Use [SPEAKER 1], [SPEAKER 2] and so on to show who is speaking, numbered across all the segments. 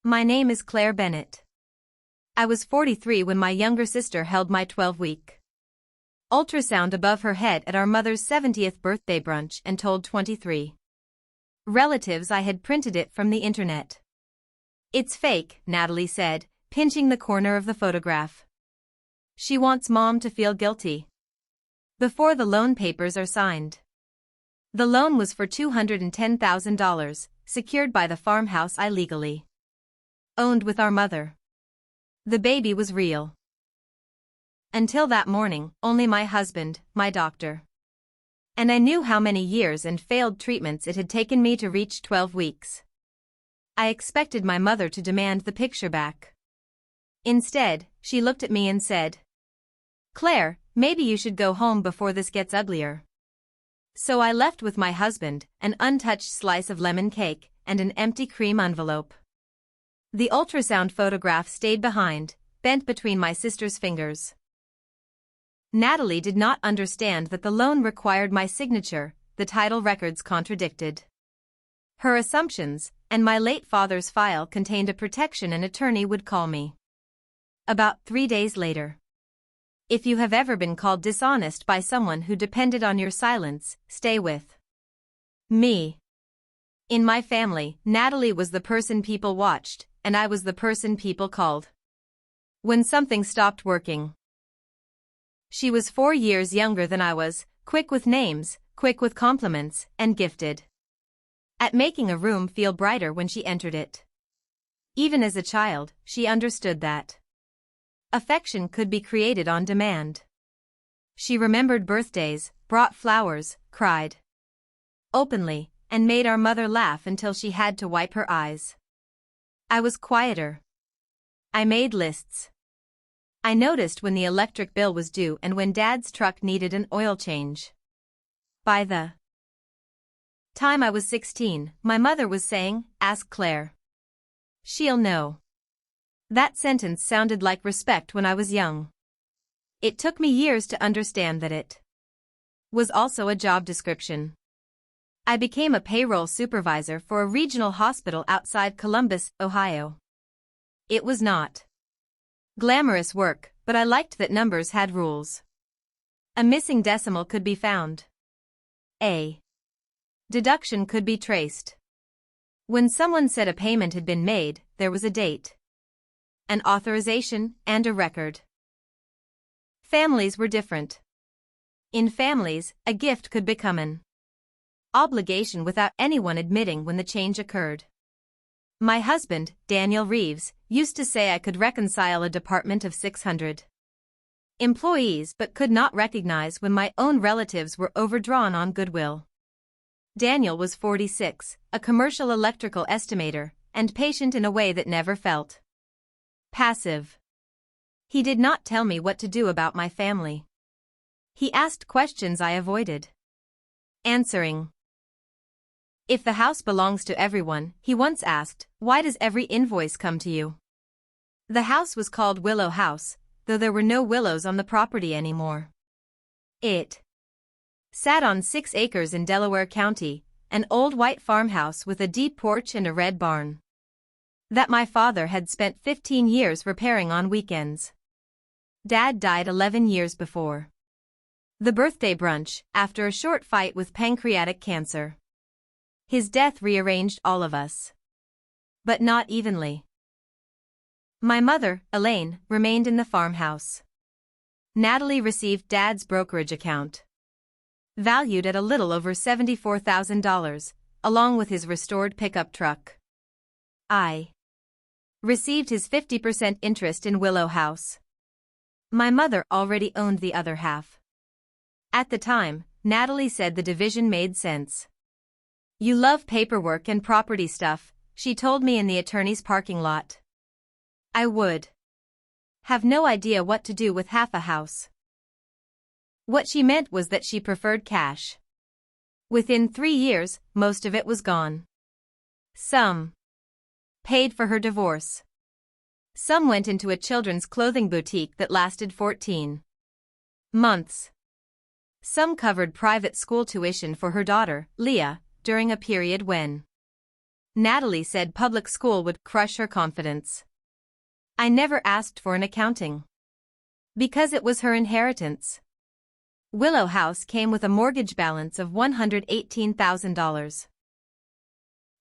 [SPEAKER 1] My name is Claire Bennett. I was 43 when my younger sister held my 12-week ultrasound above her head at our mother's 70th birthday brunch and told 23 relatives I had printed it from the internet. It's fake, Natalie said, pinching the corner of the photograph. She wants Mom to feel guilty before the loan papers are signed. The loan was for $210,000, secured by the farmhouse I legally owned with our mother. The baby was real. Until that morning, only my husband, my doctor. And I knew how many years and failed treatments it had taken me to reach 12 weeks. I expected my mother to demand the picture back. Instead, she looked at me and said, "Claire, maybe you should go home before this gets uglier." So I left with my husband, an untouched slice of lemon cake, and an empty cream envelope. The ultrasound photograph stayed behind, bent between my sister's fingers. Natalie did not understand that the loan required my signature, the title records contradicted her assumptions, and my late father's file contained a protection an attorney would call me. About 3 days later. If you have ever been called dishonest by someone who depended on your silence, stay with me. In my family, Natalie was the person people watched, and I was the person people called when something stopped working. She was 4 years younger than I was, quick with names, quick with compliments, and gifted at making a room feel brighter when she entered it. Even as a child, she understood that affection could be created on demand. She remembered birthdays, brought flowers, cried openly, and made our mother laugh until she had to wipe her eyes. I was quieter. I made lists. I noticed when the electric bill was due and when Dad's truck needed an oil change. By the time I was 16, my mother was saying, "Ask Claire. She'll know." That sentence sounded like respect when I was young. It took me years to understand that it was also a job description. I became a payroll supervisor for a regional hospital outside Columbus, Ohio. It was not glamorous work, but I liked that numbers had rules. A missing decimal could be found. A deduction could be traced. When someone said a payment had been made, there was a date, an authorization, and a record. Families were different. In families, a gift could become an obligation without anyone admitting when the change occurred. My husband, Daniel Reeves, used to say I could reconcile a department of 600 employees but could not recognize when my own relatives were overdrawn on goodwill. Daniel was 46, a commercial electrical estimator, and patient in a way that never felt passive. He did not tell me what to do about my family. He asked questions I avoided answering. If the house belongs to everyone, he once asked, why does every invoice come to you? The house was called Willow House, though there were no willows on the property anymore. It sat on 6 acres in Delaware County, an old white farmhouse with a deep porch and a red barn that my father had spent 15 years repairing on weekends. Dad died 11 years before the birthday brunch, after a short fight with pancreatic cancer. His death rearranged all of us, but not evenly. My mother, Elaine, remained in the farmhouse. Natalie received Dad's brokerage account, valued at a little over $74,000, along with his restored pickup truck. I received his 50% interest in Willow House. My mother already owned the other half. At the time, Natalie said the division made sense. "You love paperwork and property stuff," she told me in the attorney's parking lot. I would have no idea what to do with half a house. What she meant was that she preferred cash. Within 3 years, most of it was gone. Some paid for her divorce. Some went into a children's clothing boutique that lasted 14 months. Some covered private school tuition for her daughter, Leah, during a period when Natalie said public school would crush her confidence. I never asked for an accounting. Because it was her inheritance. Willow House came with a mortgage balance of $118,000.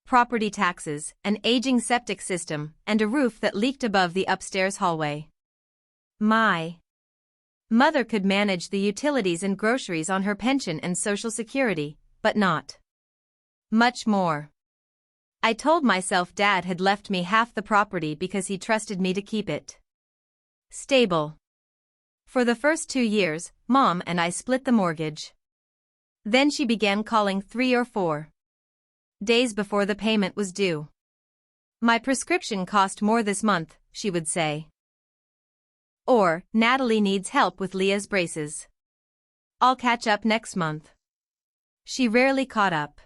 [SPEAKER 1] Property taxes, an aging septic system, and a roof that leaked above the upstairs hallway. My mother could manage the utilities and groceries on her pension and Social Security, but not much more. I told myself Dad had left me half the property because he trusted me to keep it stable. For the first 2 years, Mom and I split the mortgage. Then she began calling 3 or 4 days before the payment was due. My prescription cost more this month, she would say. Or, Natalie needs help with Leah's braces. I'll catch up next month. She rarely caught up.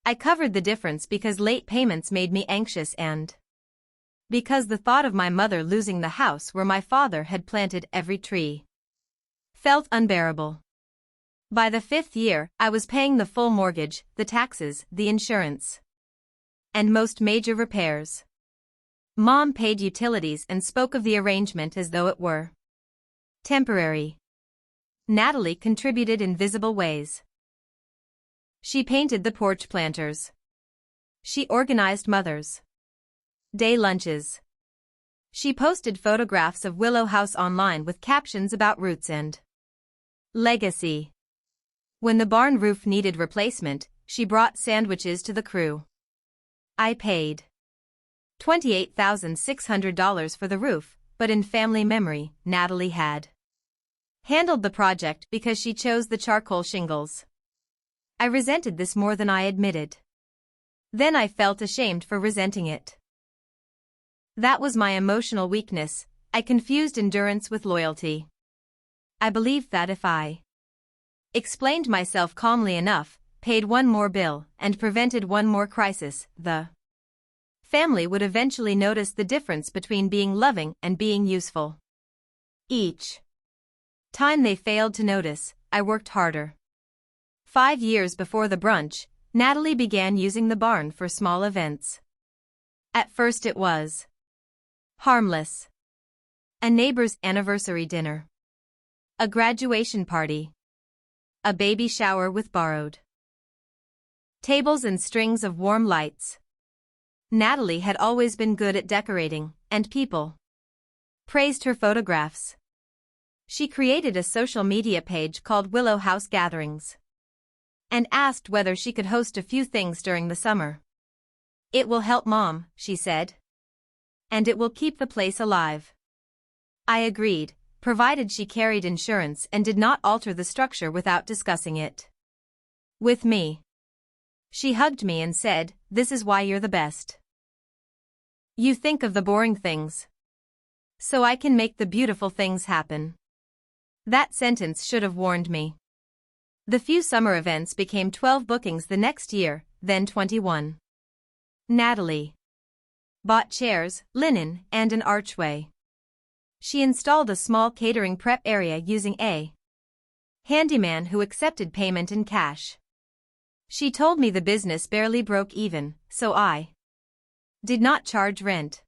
[SPEAKER 1] I covered the difference because late payments made me anxious and because the thought of my mother losing the house where my father had planted every tree felt unbearable. By the 5th year, I was paying the full mortgage, the taxes, the insurance, and most major repairs. Mom paid utilities and spoke of the arrangement as though it were temporary. Natalie contributed in visible ways. She painted the porch planters. She organized Mother's Day lunches. She posted photographs of Willow House online with captions about roots and legacy. When the barn roof needed replacement, she brought sandwiches to the crew. I paid $28,600 for the roof, but in family memory, Natalie had handled the project because she chose the charcoal shingles. I resented this more than I admitted. Then I felt ashamed for resenting it. That was my emotional weakness. I confused endurance with loyalty. I believed that if I explained myself calmly enough, paid one more bill, and prevented one more crisis, the family would eventually notice the difference between being loving and being useful. Each time they failed to notice, I worked harder. 5 years before the brunch, Natalie began using the barn for small events. At first it was harmless. A neighbor's anniversary dinner. A graduation party. A baby shower with borrowed tables and strings of warm lights. Natalie had always been good at decorating, and people praised her photographs. She created a social media page called Willow House Gatherings and asked whether she could host a few things during the summer. It will help Mom, she said. And it will keep the place alive. I agreed, provided she carried insurance and did not alter the structure without discussing it with me. She hugged me and said, "This is why you're the best. You think of the boring things, so I can make the beautiful things happen." That sentence should have warned me. The few summer events became 12 bookings the next year, then 21. Natalie bought chairs, linen, and an archway. She installed a small catering prep area using a handyman who accepted payment in cash. She told me the business barely broke even, so I did not charge rent.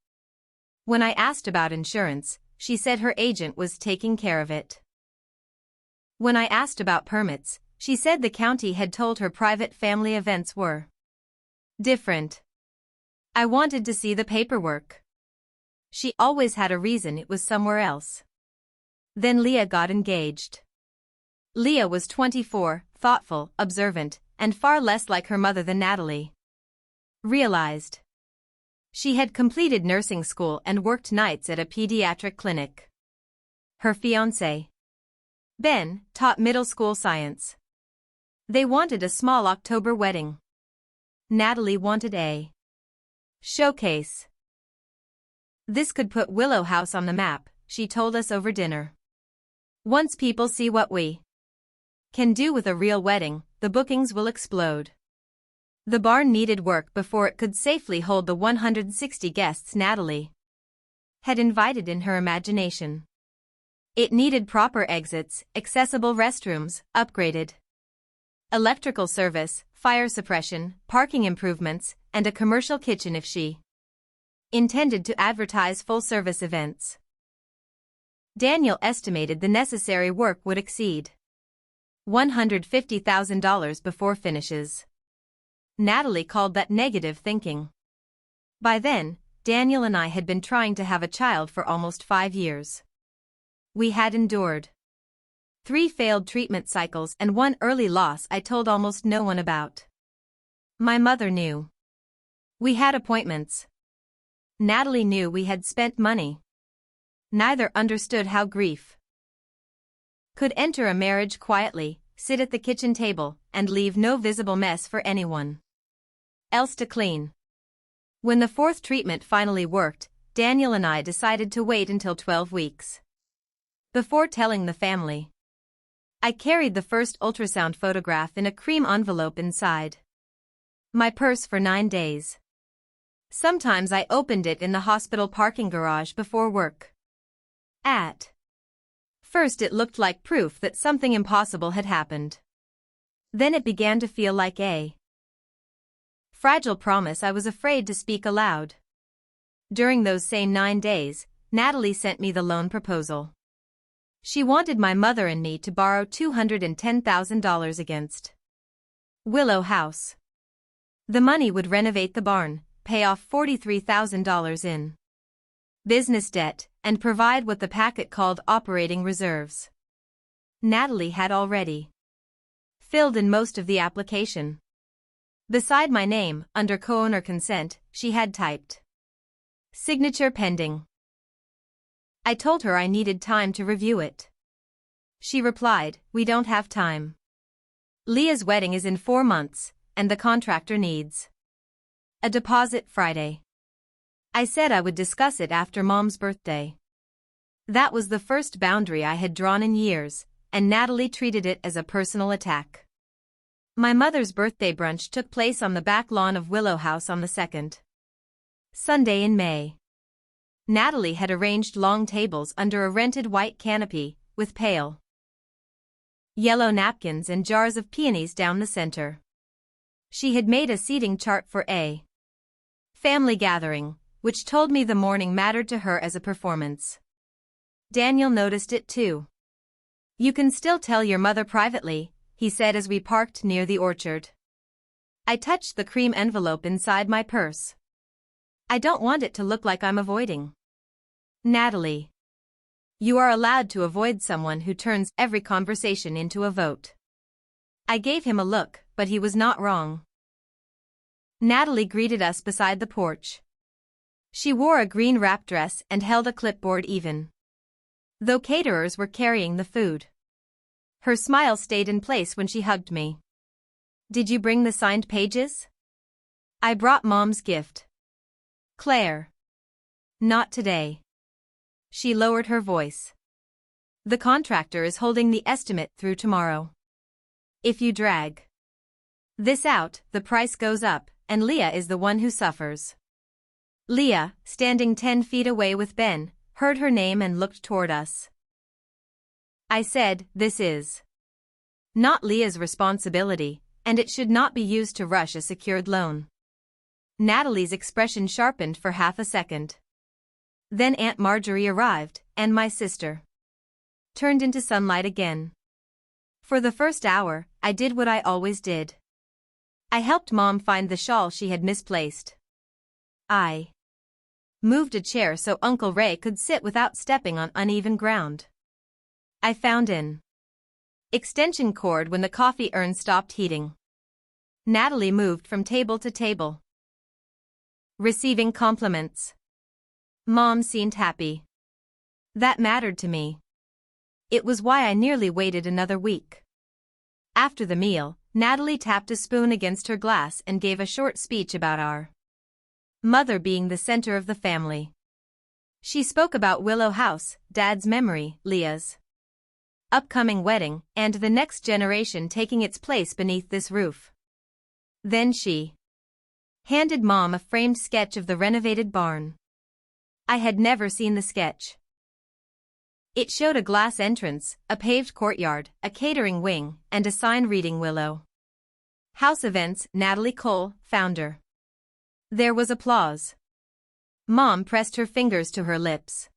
[SPEAKER 1] When I asked about insurance, she said her agent was taking care of it. When I asked about permits, she said the county had told her private family events were different. I wanted to see the paperwork. She always had a reason it was somewhere else. Then Leah got engaged. Leah was 24, thoughtful, observant, and far less like her mother than Natalie realized. She had completed nursing school and worked nights at a pediatric clinic. Her fiancé, Ben, taught middle school science. They wanted a small October wedding. Natalie wanted a showcase. This could put Willow House on the map, she told us over dinner. Once people see what we can do with a real wedding, the bookings will explode. The barn needed work before it could safely hold the 160 guests Natalie had invited in her imagination. It needed proper exits, accessible restrooms, upgraded electrical service, fire suppression, parking improvements, and a commercial kitchen if she intended to advertise full-service events. Daniel estimated the necessary work would exceed $150,000 before finishes. Natalie called that negative thinking. By then, Daniel and I had been trying to have a child for almost 5 years. We had endured 3 failed treatment cycles and 1 early loss I told almost no one about. My mother knew. We had appointments. Natalie knew we had spent money. Neither understood how grief could enter a marriage quietly, sit at the kitchen table, and leave no visible mess for anyone else to clean. When the 4th treatment finally worked, Daniel and I decided to wait until 12 weeks before telling the family. I carried the first ultrasound photograph in a cream envelope inside my purse for 9 days. Sometimes I opened it in the hospital parking garage before work. At first it looked like proof that something impossible had happened. Then it began to feel like a fragile promise I was afraid to speak aloud. During those same 9 days, Natalie sent me the loan proposal. She wanted my mother and me to borrow $210,000 against Willow House. The money would renovate the barn, pay off $43,000 in business debt, and provide what the packet called operating reserves. Natalie had already filled in most of the application. Beside my name, under co-owner consent, she had typed signature pending. I told her I needed time to review it. She replied, "We don't have time. Leah's wedding is in 4 months, and the contractor needs a deposit Friday." I said I would discuss it after Mom's birthday. That was the first boundary I had drawn in years, and Natalie treated it as a personal attack. My mother's birthday brunch took place on the back lawn of Willow House on the 2nd Sunday in May. Natalie had arranged long tables under a rented white canopy, with pale yellow napkins and jars of peonies down the center. She had made a seating chart for a family gathering, which told me the morning mattered to her as a performance. Daniel noticed it too. "You can still tell your mother privately," he said as we parked near the orchard. I touched the cream envelope inside my purse. "I don't want it to look like I'm avoiding." "Natalie, you are allowed to avoid someone who turns every conversation into a vote." I gave him a look, but he was not wrong. Natalie greeted us beside the porch. She wore a green wrap dress and held a clipboard even though caterers were carrying the food. Her smile stayed in place when she hugged me. "Did you bring the signed pages?" "I brought Mom's gift." "Claire." "Not today." She lowered her voice. "The contractor is holding the estimate through tomorrow. If you drag this out, the price goes up, and Leah is the one who suffers." Leah, standing 10 feet away with Ben, heard her name and looked toward us. I said, "This is not Leah's responsibility, and it should not be used to rush a secured loan." Natalie's expression sharpened for half a second. Then Aunt Marjorie arrived, and my sister turned into sunlight again. For the first hour, I did what I always did. I helped Mom find the shawl she had misplaced. I moved a chair so Uncle Ray could sit without stepping on uneven ground. I found an extension cord when the coffee urn stopped heating. Natalie moved from table to table, receiving compliments. Mom seemed happy. That mattered to me. It was why I nearly waited another week. After the meal, Natalie tapped a spoon against her glass and gave a short speech about our mother being the center of the family. She spoke about Willow House, Dad's memory, Leah's upcoming wedding, and the next generation taking its place beneath this roof. Then she handed Mom a framed sketch of the renovated barn. I had never seen the sketch. It showed a glass entrance, a paved courtyard, a catering wing, and a sign reading Willow House Events, Natalie Cole, founder. There was applause. Mom pressed her fingers to her lips.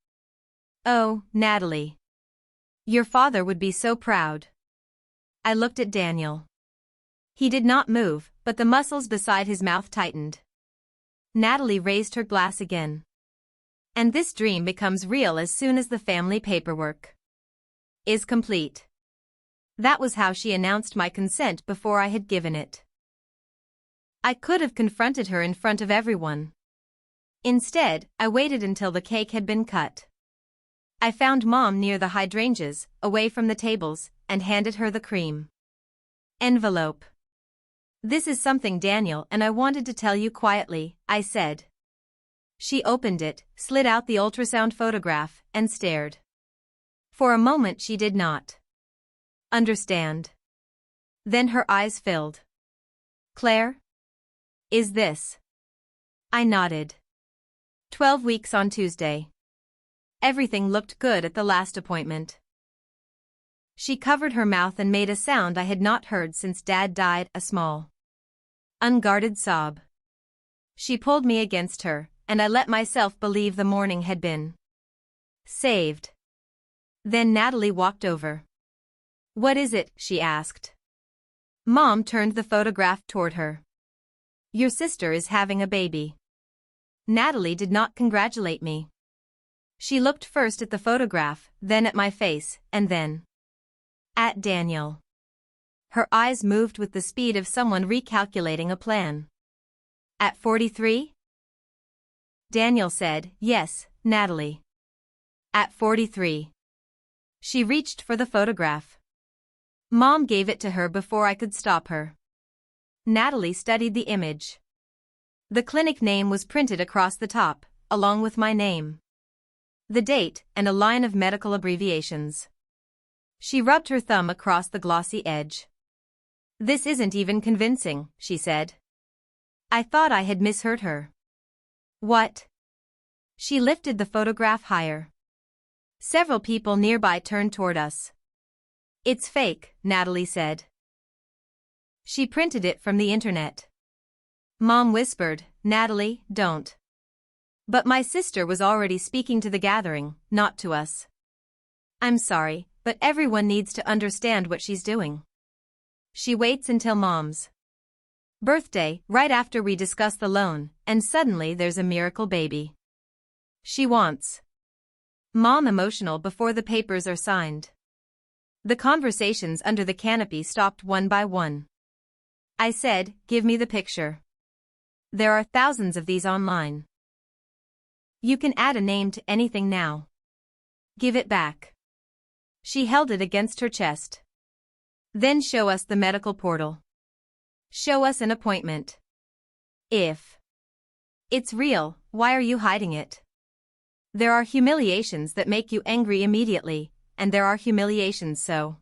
[SPEAKER 1] "Oh, Natalie. Your father would be so proud." I looked at Daniel. He did not move, but the muscles beside his mouth tightened. Natalie raised her glass again. "And this dream becomes real as soon as the family paperwork is complete." That was how she announced my consent before I had given it. I could have confronted her in front of everyone. Instead, I waited until the cake had been cut. I found Mom near the hydrangeas, away from the tables, and handed her the cream envelope. "This is something, Daniel, and I wanted to tell you quietly," I said. She opened it, slid out the ultrasound photograph, and stared. For a moment she did not understand. Then her eyes filled. "Claire? Is this?" I nodded. 12 weeks on Tuesday. Everything looked good at the last appointment. She covered her mouth and made a sound I had not heard since Dad died, a small, unguarded sob. She pulled me against her, and I let myself believe the morning had been saved. Then Natalie walked over. "What is it?" she asked. Mom turned the photograph toward her. "Your sister is having a baby." Natalie did not congratulate me. She looked first at the photograph, then at my face, and then at Daniel. Her eyes moved with the speed of someone recalculating a plan. "At 43? Daniel said, "Yes, Natalie. At 43. She reached for the photograph. Mom gave it to her before I could stop her. Natalie studied the image. The clinic name was printed across the top, along with my name, the date, and a line of medical abbreviations. She rubbed her thumb across the glossy edge. "This isn't even convincing," she said. I thought I had misheard her. "What?" She lifted the photograph higher. Several people nearby turned toward us. "It's fake," Natalie said. "She printed it from the internet." Mom whispered, "Natalie, don't." But my sister was already speaking to the gathering, not to us. "I'm sorry, but everyone needs to understand what she's doing. She waits until Mom's birthday, right after we discuss the loan, and suddenly there's a miracle baby. She wants Mom emotional before the papers are signed." The conversations under the canopy stopped one by one. I said, "Give me the picture. There are thousands of these online. You can add a name to anything now. Give it back." She held it against her chest. "Then show us the medical portal. Show us an appointment. If it's real, why are you hiding it? There are humiliations that make you angry immediately, and there are humiliations so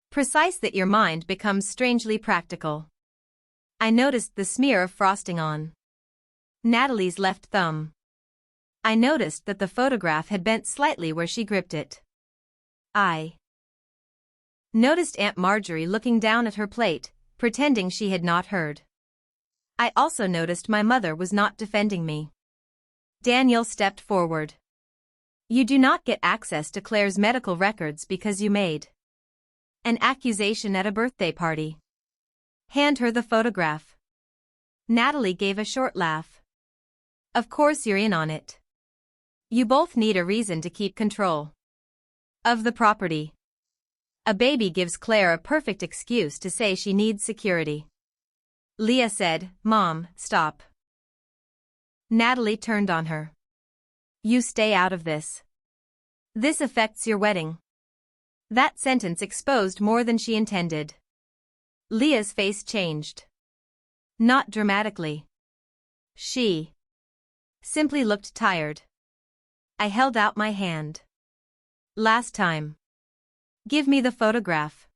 [SPEAKER 1] precise that your mind becomes strangely practical." I noticed the smear of frosting on Natalie's left thumb. I noticed that the photograph had bent slightly where she gripped it. I noticed Aunt Marjorie looking down at her plate, pretending she had not heard. I also noticed my mother was not defending me. Daniel stepped forward. "You do not get access to Claire's medical records because you made an accusation at a birthday party. Hand her the photograph." Natalie gave a short laugh. "Of course you're in on it. You both need a reason to keep control of the property. A baby gives Claire a perfect excuse to say she needs security." Leah said, "Mom, stop." Natalie turned on her. "You stay out of this. This affects your wedding." That sentence exposed more than she intended. Leah's face changed. Not dramatically. She simply looked tired. I held out my hand. "Last time. Give me the photograph."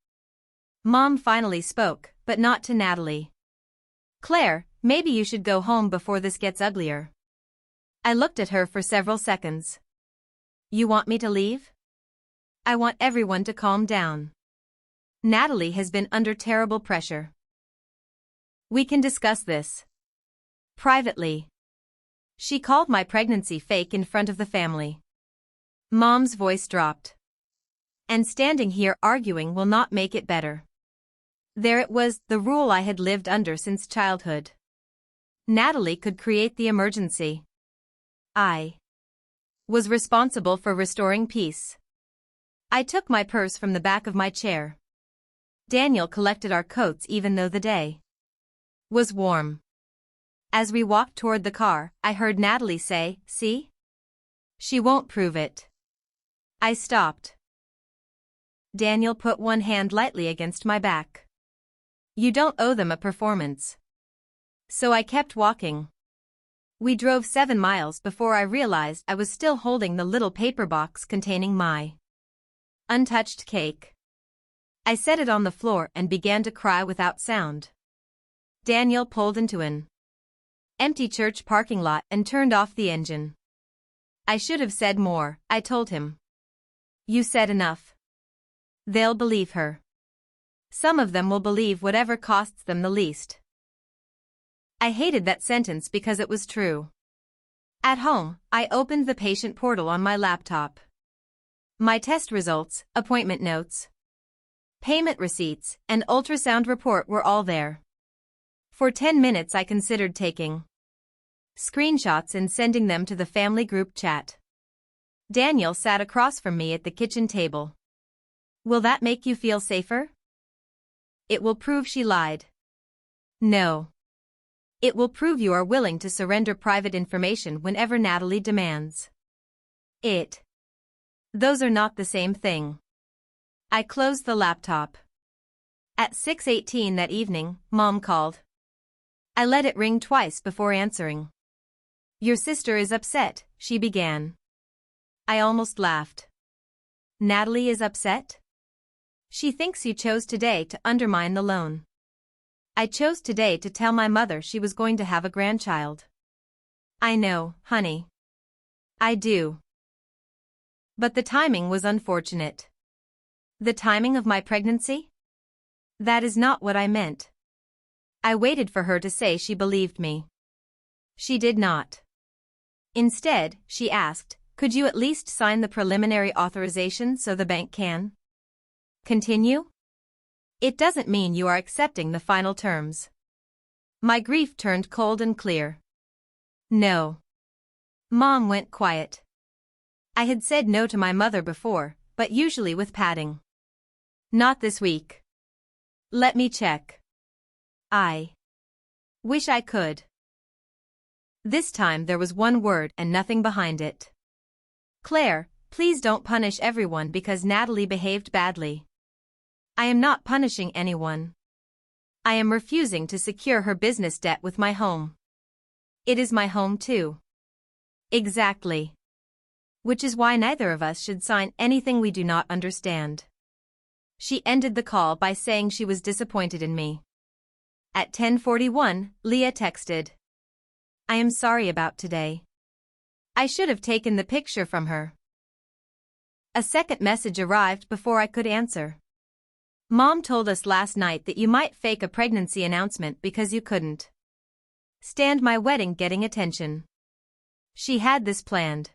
[SPEAKER 1] Mom finally spoke, but not to Natalie. "Claire, maybe you should go home before this gets uglier." I looked at her for several seconds. "You want me to leave?" "I want everyone to calm down. Natalie has been under terrible pressure. We can discuss this Privately. She called my pregnancy fake in front of the family. Mom's voice dropped. And standing here arguing will not make it better. There it was, the rule I had lived under since childhood. Natalie could create the emergency. I was responsible for restoring peace. I took my purse from the back of my chair. Daniel collected our coats even though the day was warm. As we walked toward the car, I heard Natalie say, "See? She won't prove it." I stopped. Daniel put one hand lightly against my back. "You don't owe them a performance." So I kept walking. We drove 7 miles before I realized I was still holding the little paper box containing my untouched cake. I set it on the floor and began to cry without sound. Daniel pulled into an empty church parking lot and turned off the engine. "I should have said more," I told him. "You said enough. They'll believe her. Some of them will believe whatever costs them the least." I hated that sentence because it was true. At home, I opened the patient portal on my laptop. My test results, appointment notes, payment receipts, and ultrasound report were all there. For 10 minutes I considered taking screenshots and sending them to the family group chat. Daniel sat across from me at the kitchen table. "Will that make you feel safer?" "It will prove she lied." "No. It will prove you are willing to surrender private information whenever Natalie demands it. Those are not the same thing." I closed the laptop. At 6:18 that evening, Mom called. I let it ring twice before answering. "Your sister is upset," she began. I almost laughed. "Natalie is upset? She thinks you chose today to undermine the loan." "I chose today to tell my mother she was going to have a grandchild." "I know, honey. I do. But the timing was unfortunate." "The timing of my pregnancy?" "That is not what I meant. I waited for her to say she believed me. She did not. Instead, she asked, 'Could you at least sign the preliminary authorization so the bank can continue?' It doesn't mean you are accepting the final terms." My grief turned cold and clear. "No." Mom went quiet. I had said no to my mother before, but usually with padding. "Not this week. Let me check." I wish I could. This time there was one word and nothing behind it. "Claire, please don't punish everyone because Natalie behaved badly." I am not punishing anyone. I am refusing to secure her business debt with my home. It is my home too. Exactly. Which is why neither of us should sign anything we do not understand. She ended the call by saying she was disappointed in me. At 10:41, Leah texted. "I am sorry about today. I should have taken the picture from her." A second message arrived before I could answer. "Mom told us last night that you might fake a pregnancy announcement because you couldn't stand my wedding getting attention. She had this planned."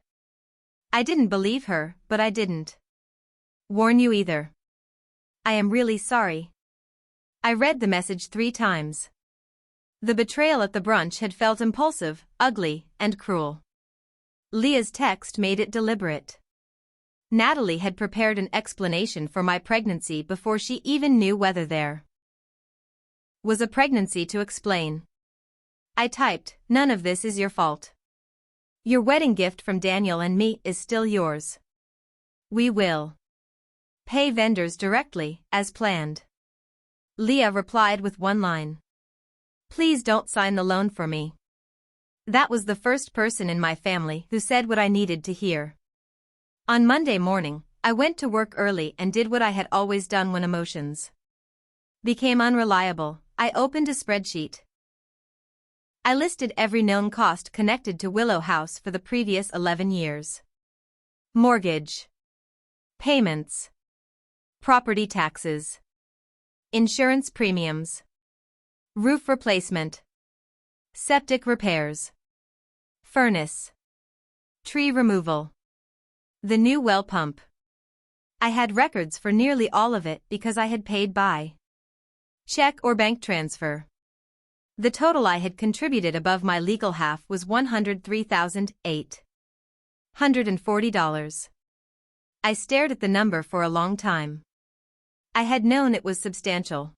[SPEAKER 1] I didn't believe her, but I didn't warn you either. I am really sorry. I read the message 3 times. The betrayal at the brunch had felt impulsive, ugly, and cruel. Leah's text made it deliberate. Natalie had prepared an explanation for my pregnancy before she even knew whether there was a pregnancy to explain. I typed, "None of this is your fault. Your wedding gift from Daniel and me is still yours. We will pay vendors directly, as planned." Leah replied with one line. "Please don't sign the loan for me." That was the first person in my family who said what I needed to hear. On Monday morning, I went to work early and did what I had always done when emotions became unreliable. I opened a spreadsheet. I listed every known cost connected to Willow House for the previous 11 years. Mortgage payments, property taxes, insurance premiums, roof replacement, Septic repairs. Furnace. Tree removal. The new well pump. I had records for nearly all of it because I had paid by check or bank transfer. The total I had contributed above my legal half was $103,840. I stared at the number for a long time. I had known it was substantial.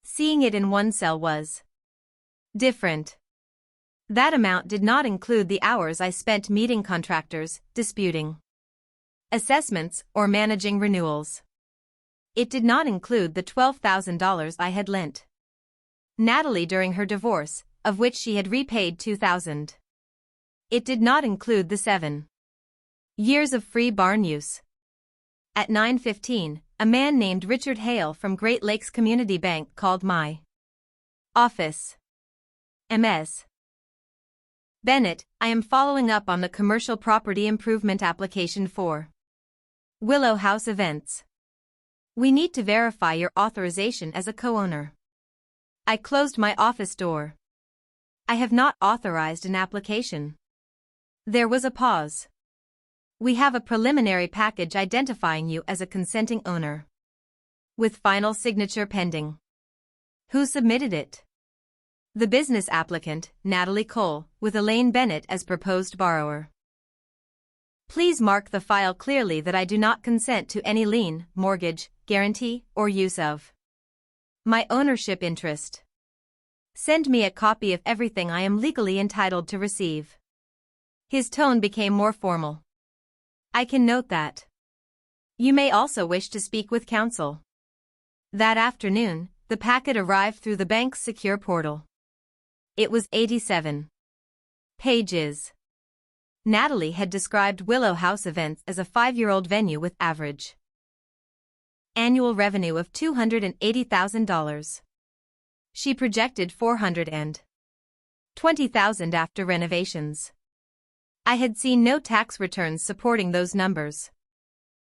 [SPEAKER 1] Seeing it in one cell was different. That amount did not include the hours I spent meeting contractors, disputing assessments, or managing renewals. It did not include the $12,000 I had lent Natalie during her divorce, of which she had repaid $2,000. It did not include the 7 years of free barn use. At 9:15, a man named Richard Hale from Great Lakes Community Bank called my office. Ms. Bennett, I am following up on the commercial property improvement application for Willow House Events. We need to verify your authorization as a co-owner. I closed my office door. I have not authorized an application. There was a pause. We have a preliminary package identifying you as a consenting owner, with final signature pending. Who submitted it? The business applicant, Natalie Cole, with Elaine Bennett as proposed borrower. Please mark the file clearly that I do not consent to any lien, mortgage, guarantee, or use of my ownership interest. Send me a copy of everything I am legally entitled to receive. His tone became more formal. I can note that. You may also wish to speak with counsel. That afternoon, the packet arrived through the bank's secure portal. It was 87 pages. Natalie had described Willow House Events as a 5-year-old venue with average annual revenue of $280,000. She projected $420,000 after renovations. I had seen no tax returns supporting those numbers.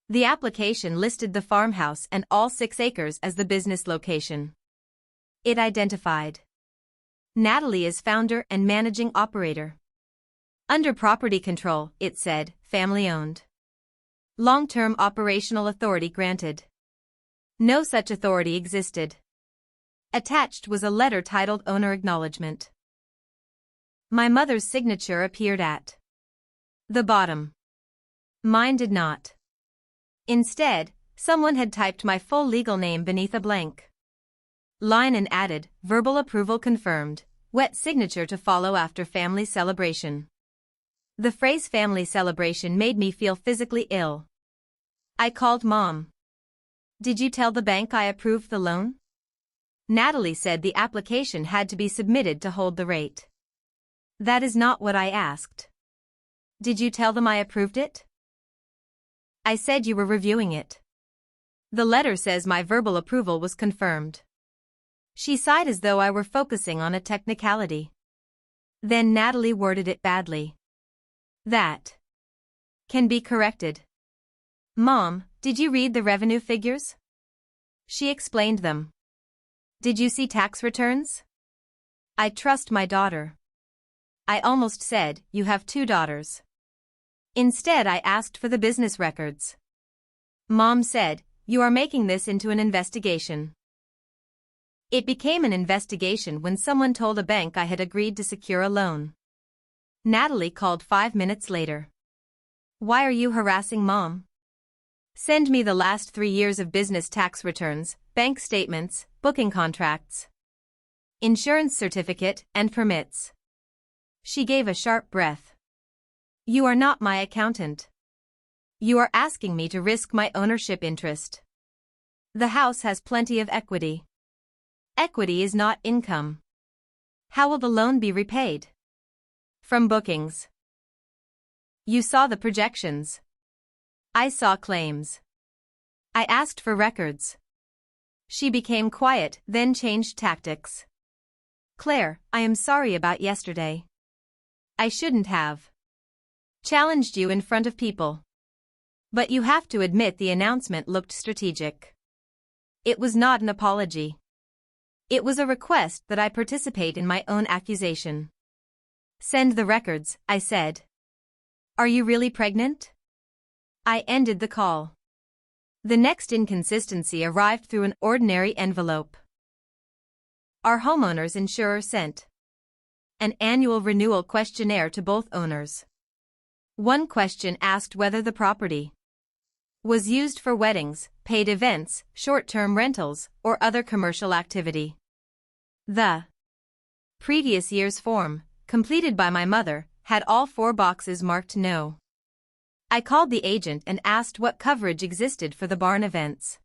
[SPEAKER 1] The application listed the farmhouse and all 6 acres as the business location. It identified Natalie as founder and managing operator. Under property control, it said, family-owned. Long-term operational authority granted. No such authority existed. Attached was a letter titled Owner Acknowledgement. My mother's signature appeared at the bottom. Mine did not. Instead, someone had typed my full legal name beneath a blank line and added, verbal approval confirmed, wet signature to follow after family celebration. The phrase family celebration made me feel physically ill. I called Mom. Did you tell the bank I approved the loan? Natalie said the application had to be submitted to hold the rate. That is not what I asked. Did you tell them I approved it? I said you were reviewing it. The letter says my verbal approval was confirmed. She sighed as though I were focusing on a technicality. Then Natalie worded it badly. That can be corrected. Mom, did you read the revenue figures? She explained them. Did you see tax returns? I trust my daughter. I almost said, you have 2 daughters. Instead, I asked for the business records. Mom said, you are making this into an investigation. It became an investigation when someone told a bank I had agreed to secure a loan. Natalie called 5 minutes later. Why are you harassing Mom? Send me the last 3 years of business tax returns, bank statements, booking contracts, insurance certificate, and permits. She gave a sharp breath. You are not my accountant. You are asking me to risk my ownership interest. The house has plenty of equity. Equity is not income. How will the loan be repaid? From bookings. You saw the projections. I saw claims. I asked for records. She became quiet, then changed tactics. Claire, I am sorry about yesterday. I shouldn't have challenged you in front of people. But you have to admit the announcement looked strategic. It was not an apology. It was a request that I participate in my own accusation. Send the records, I said. Are you really pregnant? I ended the call. The next inconsistency arrived through an ordinary envelope. Our homeowner's insurer sent an annual renewal questionnaire to both owners. One question asked whether the property was used for weddings, paid events, short-term rentals, or other commercial activity. The previous year's form, completed by my mother, had all 4 boxes marked no. I called the agent and asked what coverage existed for the barn events.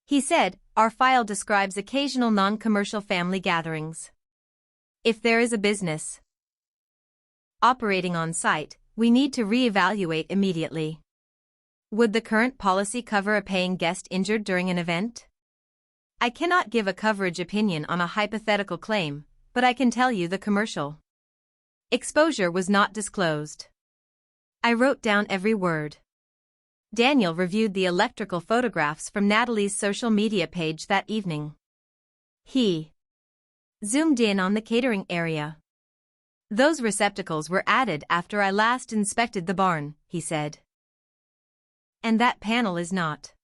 [SPEAKER 1] He said, our file describes occasional non-commercial family gatherings. If there is a business operating on site, we need to reevaluate immediately. Would the current policy cover a paying guest injured during an event? I cannot give a coverage opinion on a hypothetical claim, but I can tell you the commercial exposure was not disclosed. I wrote down every word. Daniel reviewed the electrical photographs from Natalie's social media page that evening. He zoomed in on the catering area. Those receptacles were added after I last inspected the barn, he said. And that panel is not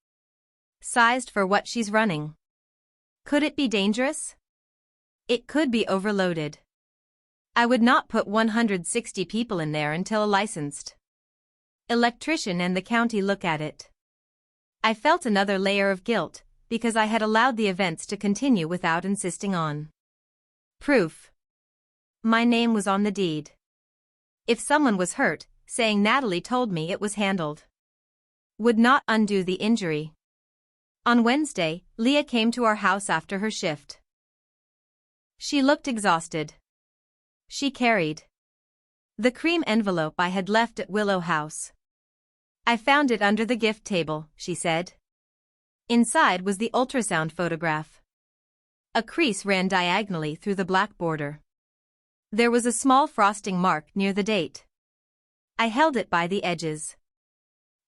[SPEAKER 1] sized for what she's running. Could it be dangerous? It could be overloaded. I would not put 160 people in there until a licensed electrician and the county look at it. I felt another layer of guilt, because I had allowed the events to continue without insisting on proof. My name was on the deed. If someone was hurt, saying Natalie told me it was handled would not undo the injury. On Wednesday, Leah came to our house after her shift. She looked exhausted. She carried the cream envelope I had left at Willow House. I found it under the gift table, she said. Inside was the ultrasound photograph. A crease ran diagonally through the black border. There was a small frosting mark near the date. I held it by the edges.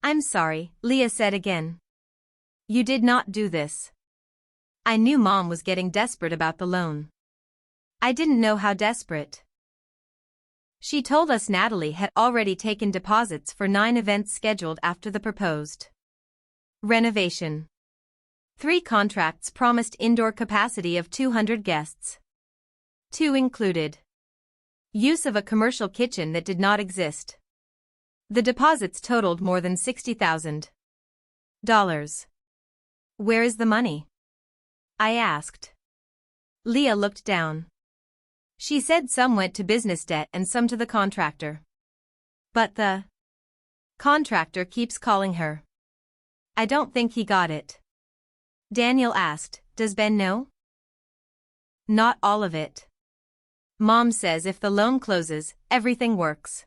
[SPEAKER 1] I'm sorry, Leah said again. You did not do this. I knew Mom was getting desperate about the loan. I didn't know how desperate. She told us Natalie had already taken deposits for 9 events scheduled after the proposed renovation. 3 contracts promised indoor capacity of 200 guests. 2 included use of a commercial kitchen that did not exist. The deposits totaled more than $60,000. Where is the money? I asked. Leah looked down. She said some went to business debt and some to the contractor. But the contractor keeps calling her. I don't think he got it. Daniel asked, does Ben know? Not all of it. Mom says if the loan closes, everything works.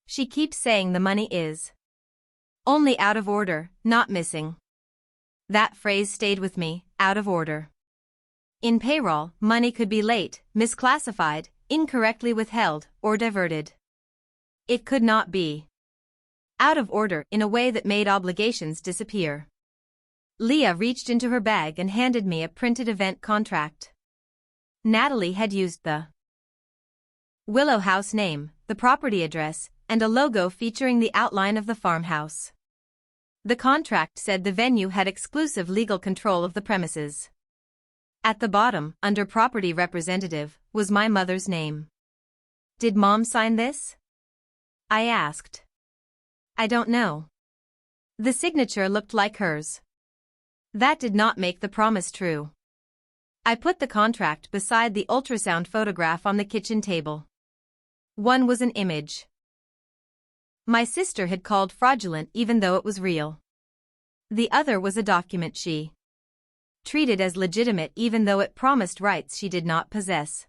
[SPEAKER 1] She keeps saying the money is only out of order, not missing. That phrase stayed with me, out of order. In payroll, money could be late, misclassified, incorrectly withheld, or diverted. It could not be out of order in a way that made obligations disappear. Leah reached into her bag and handed me a printed event contract. Natalie had used the Willow House name, the property address, and a logo featuring the outline of the farmhouse. The contract said the venue had exclusive legal control of the premises. At the bottom, under property representative, was my mother's name. Did Mom sign this? I asked. I don't know. The signature looked like hers. That did not make the promise true. I put the contract beside the ultrasound photograph on the kitchen table. One was an image my sister had called fraudulent even though it was real. The other was a document she treated as legitimate even though it promised rights she did not possess.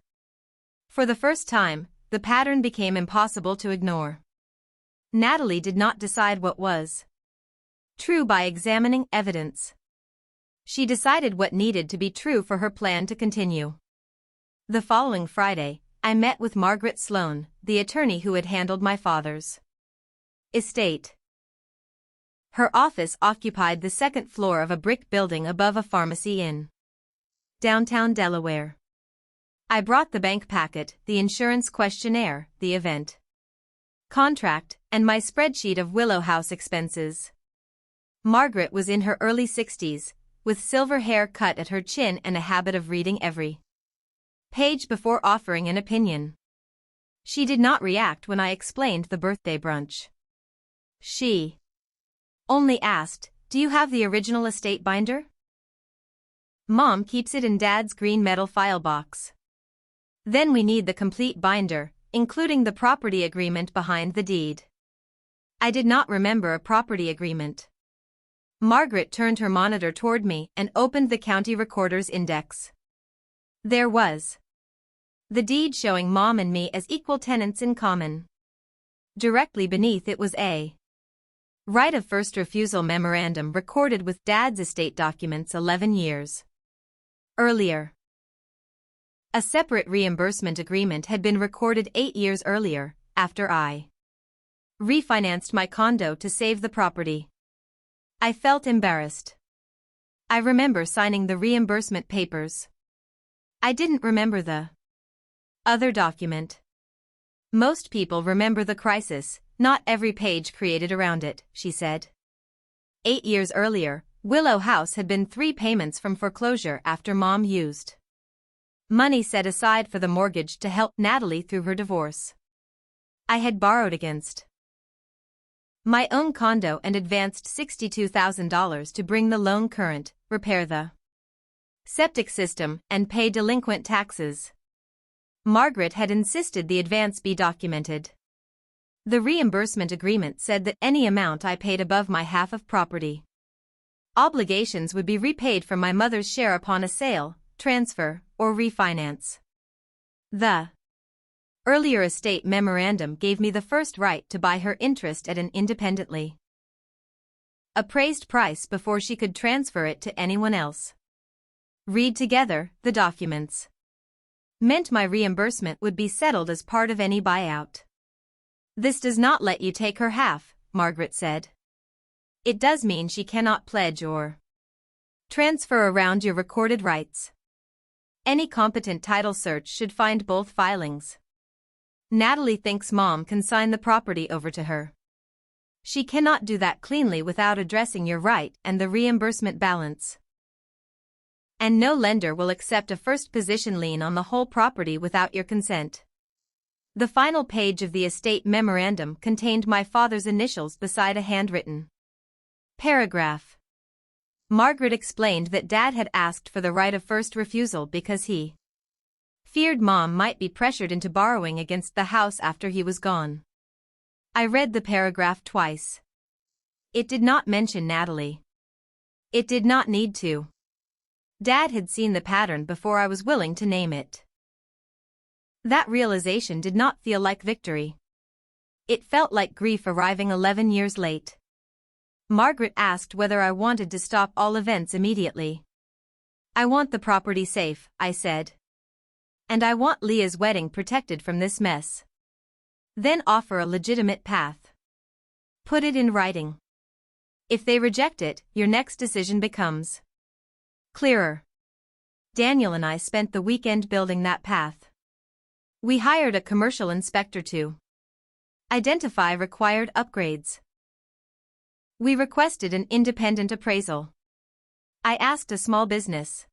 [SPEAKER 1] For the first time, the pattern became impossible to ignore. Natalie did not decide what was true by examining evidence. She decided what needed to be true for her plan to continue. The following Friday, I met with Margaret Sloan, the attorney who had handled my father's estate. Her office occupied the second floor of a brick building above a pharmacy in downtown Delaware. I brought the bank packet, the insurance questionnaire, the event contract, and my spreadsheet of Willow House expenses. Margaret was in her early 60s, with silver hair cut at her chin and a habit of reading every page before offering an opinion. She did not react when I explained the birthday brunch. She only asked, "Do you have the original estate binder?" "Mom keeps it in Dad's green metal file box." "Then we need the complete binder, including the property agreement behind the deed." I did not remember a property agreement. Margaret turned her monitor toward me and opened the county recorder's index. There was the deed showing Mom and me as equal tenants in common. Directly beneath it was a right of first refusal memorandum recorded with Dad's estate documents 11 years earlier. A separate reimbursement agreement had been recorded 8 years earlier, after I refinanced my condo to save the property. I felt embarrassed. I remember signing the reimbursement papers. I didn't remember the other document. "Most people remember the crisis, not every page created around it," she said. 8 years earlier, Willow House had been 3 payments from foreclosure after Mom used money set aside for the mortgage to help Natalie through her divorce. I had borrowed against my own condo and advanced $62,000 to bring the loan current, repair the septic system, and pay delinquent taxes. Margaret had insisted the advance be documented. The reimbursement agreement said that any amount I paid above my half of property obligations would be repaid from my mother's share upon a sale, transfer, or refinance. The earlier estate memorandum gave me the first right to buy her interest at an independently appraised price before she could transfer it to anyone else. Read together, the documents meant my reimbursement would be settled as part of any buyout. "This does not let you take her half," Margaret said. "It does mean she cannot pledge or transfer around your recorded rights. Any competent title search should find both filings. Natalie thinks Mom can sign the property over to her. She cannot do that cleanly without addressing your right and the reimbursement balance. And no lender will accept a first position lien on the whole property without your consent." The final page of the estate memorandum contained my father's initials beside a handwritten paragraph. Margaret explained that Dad had asked for the right of first refusal because he feared Mom might be pressured into borrowing against the house after he was gone. I read the paragraph twice. It did not mention Natalie. It did not need to. Dad had seen the pattern before I was willing to name it. That realization did not feel like victory. It felt like grief arriving 11 years late. Margaret asked whether I wanted to stop all events immediately. "I want the property safe," I said. "And I want Leah's wedding protected from this mess." "Then offer a legitimate path. Put it in writing. If they reject it, your next decision becomes clearer." Daniel and I spent the weekend building that path. We hired a commercial inspector to identify required upgrades. We requested an independent appraisal. I asked a small business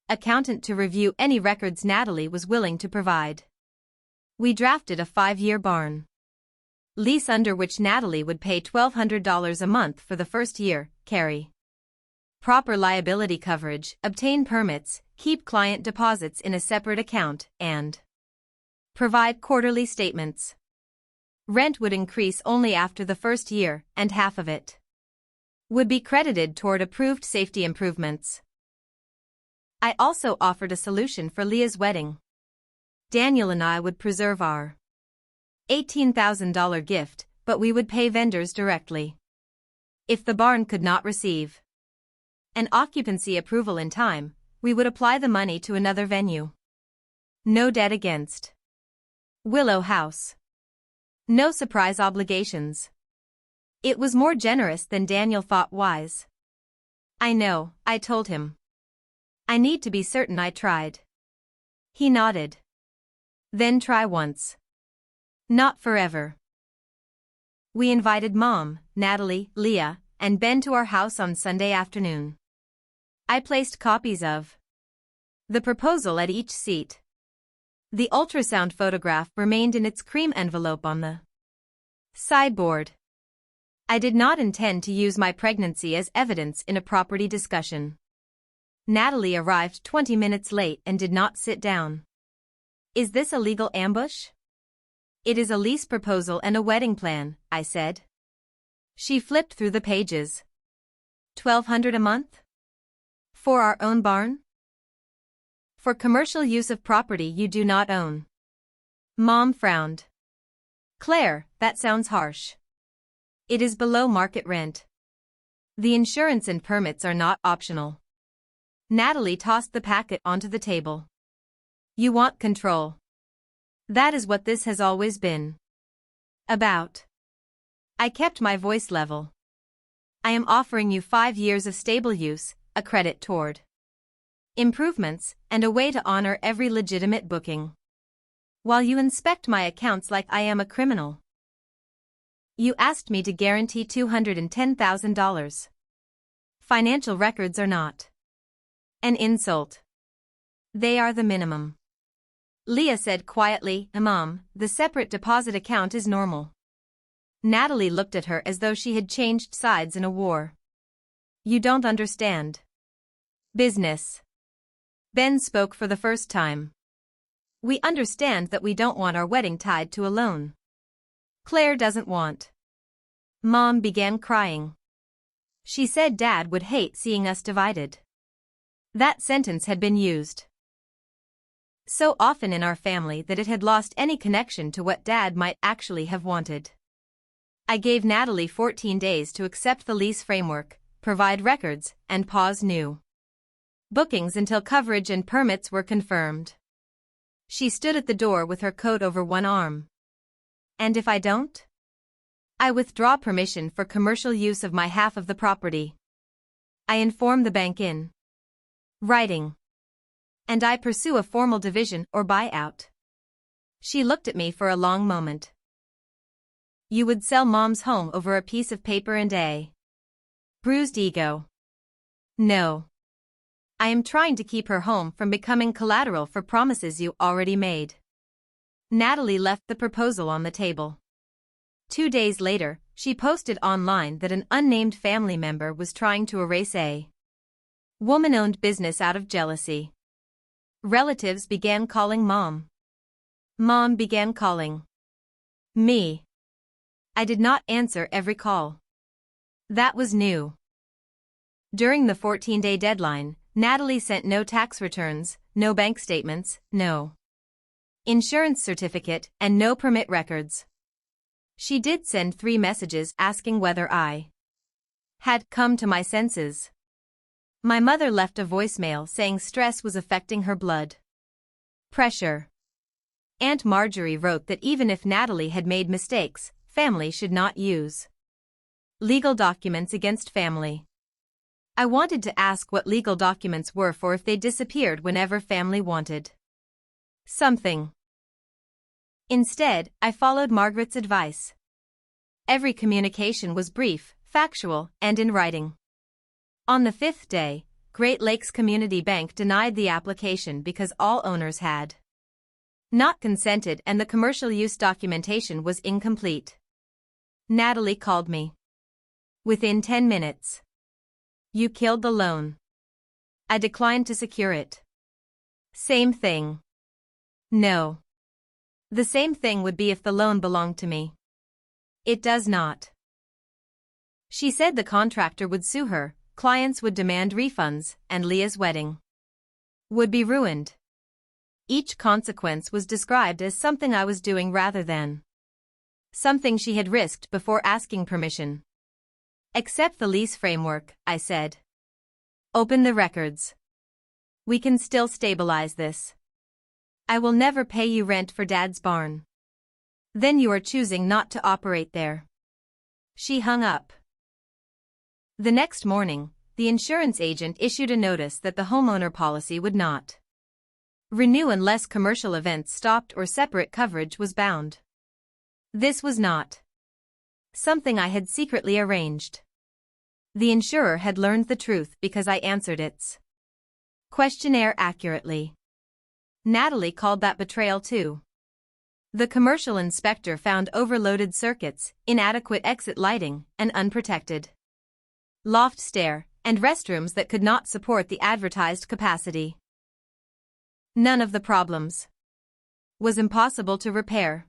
[SPEAKER 1] accountant to review any records Natalie was willing to provide. We drafted a 5-year barn lease under which Natalie would pay $1,200 a month for the first year, carry proper liability coverage, obtain permits, keep client deposits in a separate account, and provide quarterly statements. Rent would increase only after the first year, and half of it would be credited toward approved safety improvements. I also offered a solution for Leah's wedding. Daniel and I would preserve our $18,000 gift, but we would pay vendors directly. If the barn could not receive an occupancy approval in time, we would apply the money to another venue. No debt against Willow House. No surprise obligations. It was more generous than Daniel thought wise. "I know," I told him. I need to be certain I tried. He nodded. Then try once. Not forever. We invited Mom, Natalie, Leah, and Ben to our house on Sunday afternoon. I placed copies of the proposal at each seat. The ultrasound photograph remained in its cream envelope on the sideboard. I did not intend to use my pregnancy as evidence in a property discussion. Natalie arrived 20 minutes late and did not sit down. Is this a legal ambush? It is a lease proposal and a wedding plan, I said. She flipped through the pages. $1,200 a month? For our own barn? For commercial use of property you do not own. Mom frowned. Claire, that sounds harsh. It is below market rent. The insurance and permits are not optional. Natalie tossed the packet onto the table. You want control. That is what this has always been about. I kept my voice level. I am offering you 5 years of stable use, a credit toward improvements, and a way to honor every legitimate booking. While you inspect my accounts like I am a criminal. You asked me to guarantee $210,000. Financial records are not an insult. They are the minimum. Leah said quietly, Mom, the separate deposit account is normal. Natalie looked at her as though she had changed sides in a war. You don't understand. Business. Ben spoke for the first time. We understand that we don't want our wedding tied to a loan. Claire doesn't want. Mom began crying. She said Dad would hate seeing us divided. That sentence had been used so often in our family that it had lost any connection to what Dad might actually have wanted. I gave Natalie 14 days to accept the lease framework, provide records, and pause new bookings until coverage and permits were confirmed. She stood at the door with her coat over one arm. And if I don't? I withdraw permission for commercial use of my half of the property. I inform the bank in writing. And I pursue a formal division or buyout. She looked at me for a long moment. You would sell Mom's home over a piece of paper and a bruised ego. No. I am trying to keep her home from becoming collateral for promises you already made. Natalie left the proposal on the table. 2 days later, she posted online that an unnamed family member was trying to erase a woman-owned business out of jealousy. Relatives began calling Mom. Mom began calling me. I did not answer every call. That was new. During the 14-day deadline, Natalie sent no tax returns, no bank statements, no insurance certificate, and no permit records. She did send 3 messages asking whether I had come to my senses. My mother left a voicemail saying stress was affecting her blood pressure. Aunt Marjorie wrote that even if Natalie had made mistakes, family should not use legal documents against family. I wanted to ask what legal documents were for if they disappeared whenever family wanted something. Instead, I followed Margaret's advice. Every communication was brief, factual, and in writing. On the 5th day, Great Lakes Community Bank denied the application because all owners had not consented and the commercial use documentation was incomplete. Natalie called me. Within 10 minutes. You killed the loan. I declined to secure it. Same thing. No. The same thing would be if the loan belonged to me. It does not. She said the contractor would sue her, clients would demand refunds, and Leah's wedding would be ruined. Each consequence was described as something I was doing rather than something she had risked before asking permission. Accept the lease framework, I said. Open the records. We can still stabilize this. I will never pay you rent for Dad's barn. Then you are choosing not to operate there. She hung up. The next morning, the insurance agent issued a notice that the homeowner policy would not renew unless commercial events stopped or separate coverage was bound. This was not something I had secretly arranged. The insurer had learned the truth because I answered its questionnaire accurately. Natalie called that betrayal too. The commercial inspector found overloaded circuits, inadequate exit lighting, and unprotected loft stair, and restrooms that could not support the advertised capacity. None of the problems was impossible to repair.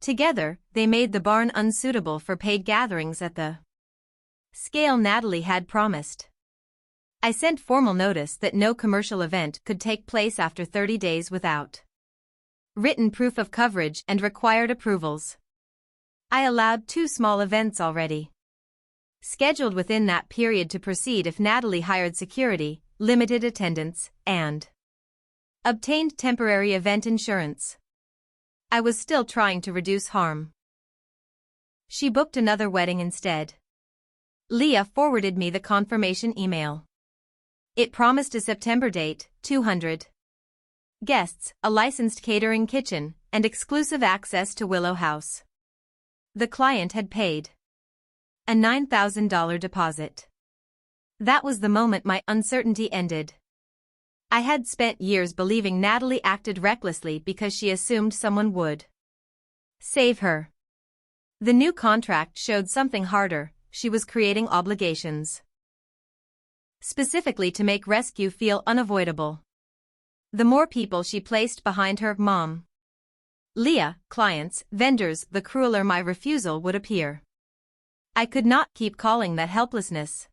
[SPEAKER 1] Together, they made the barn unsuitable for paid gatherings at the scale Natalie had promised. I sent formal notice that no commercial event could take place after 30 days without written proof of coverage and required approvals. I allowed 2 small events already scheduled within that period to proceed if Natalie hired security, limited attendance, and obtained temporary event insurance. I was still trying to reduce harm. She booked another wedding instead. Leah forwarded me the confirmation email. It promised a September date, 200 guests, a licensed catering kitchen, and exclusive access to Willow House. The client had paid a $9,000 deposit. That was the moment my uncertainty ended. I had spent years believing Natalie acted recklessly because she assumed someone would save her. The new contract showed something harder. She was creating obligations, specifically to make rescue feel unavoidable. The more people she placed behind her mom, Leah, clients, vendors, the crueler my refusal would appear. I could not keep calling that helplessness.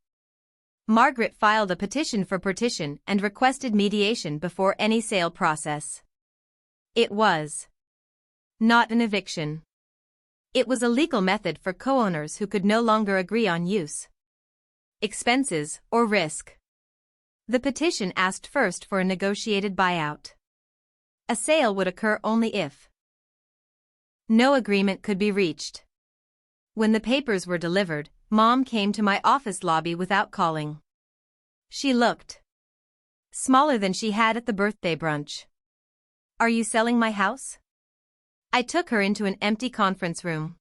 [SPEAKER 1] Margaret filed a petition for partition and requested mediation before any sale process. It was not an eviction. It was a legal method for co-owners who could no longer agree on use, expenses, or risk. The petition asked first for a negotiated buyout. A sale would occur only if no agreement could be reached. When the papers were delivered, Mom came to my office lobby without calling. She looked smaller than she had at the birthday brunch. "Are you selling my house?" I took her into an empty conference room.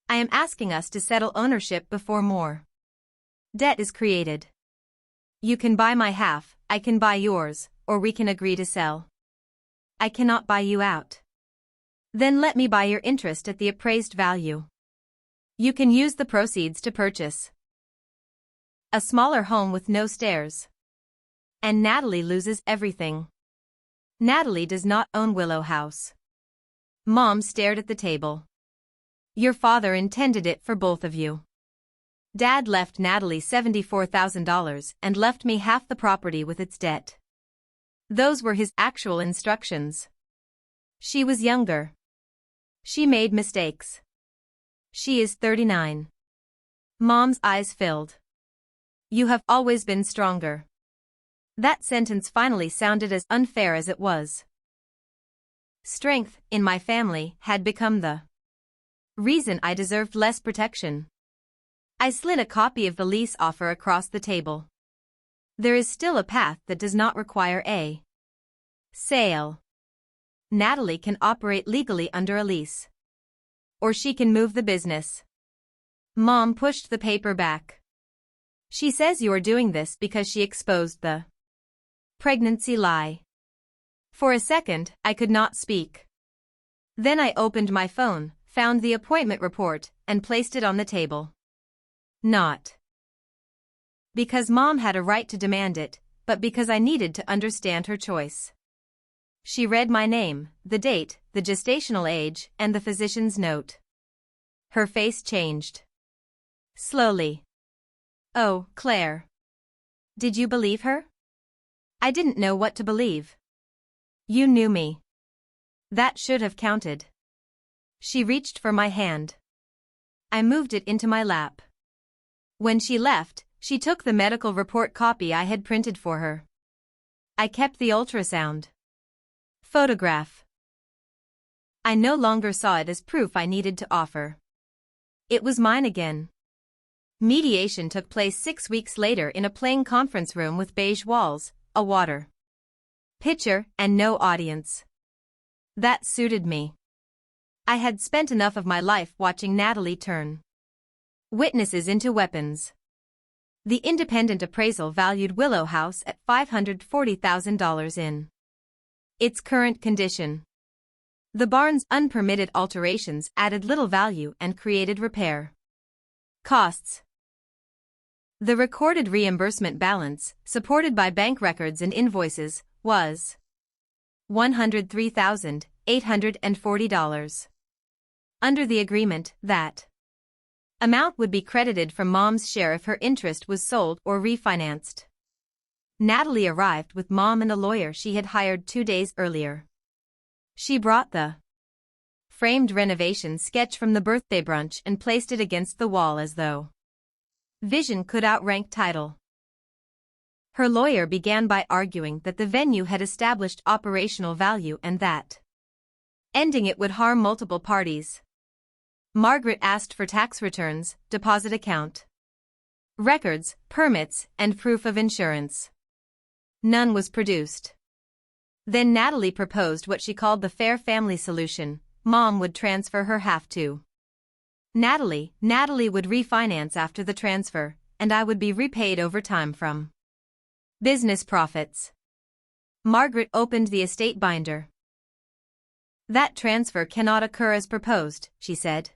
[SPEAKER 1] "I am asking us to settle ownership before more debt is created. You can buy my half, I can buy yours, or we can agree to sell. I cannot buy you out. Then let me buy your interest at the appraised value. You can use the proceeds to purchase a smaller home with no stairs. And Natalie loses everything. Natalie does not own Willow House." Mom stared at the table. "Your father intended it for both of you. Dad left Natalie $74,000 and left me half the property with its debt. Those were his actual instructions. She was younger. She made mistakes. She is 39. Mom's eyes filled. "You have always been stronger." That sentence finally sounded as unfair as it was. Strength, in my family, had become the reason I deserved less protection. I slid a copy of the lease offer across the table. There is still a path that does not require a sale. Natalie can operate legally under a lease. Or she can move the business. Mom pushed the paper back. "She says you are doing this because she exposed the pregnancy lie." For a second, I could not speak. Then I opened my phone, found the appointment report, and placed it on the table. Not because Mom had a right to demand it, but because I needed to understand her choice. She read my name, the date, the gestational age, and the physician's note. Her face changed. Slowly. "Oh, Claire. Did you believe her?" I didn't know what to believe. "You knew me. That should have counted." She reached for my hand. I moved it into my lap. When she left, she took the medical report copy I had printed for her. I kept the ultrasound photograph. I no longer saw it as proof I needed to offer. It was mine again. Mediation took place 6 weeks later in a plain conference room with beige walls, a water pitcher, and no audience. That suited me. I had spent enough of my life watching Natalie turn witnesses into weapons. The independent appraisal valued Willow House at $540,000 in its current condition. The barn's unpermitted alterations added little value and created repair costs. The recorded reimbursement balance, supported by bank records and invoices, was $103,840. Under the agreement, that amount would be credited from Mom's share if her interest was sold or refinanced. Natalie arrived with Mom and a lawyer she had hired 2 days earlier. She brought the framed renovation sketch from the birthday brunch and placed it against the wall as though vision could outrank title. Her lawyer began by arguing that the venue had established operational value and that ending it would harm multiple parties. Margaret asked for tax returns, deposit account records, permits, and proof of insurance. None was produced. Then Natalie proposed what she called the fair family solution. Mom would transfer her half to Natalie would refinance after the transfer, and I would be repaid over time from business profits. Margaret opened the estate binder. That transfer cannot occur as proposed, she said.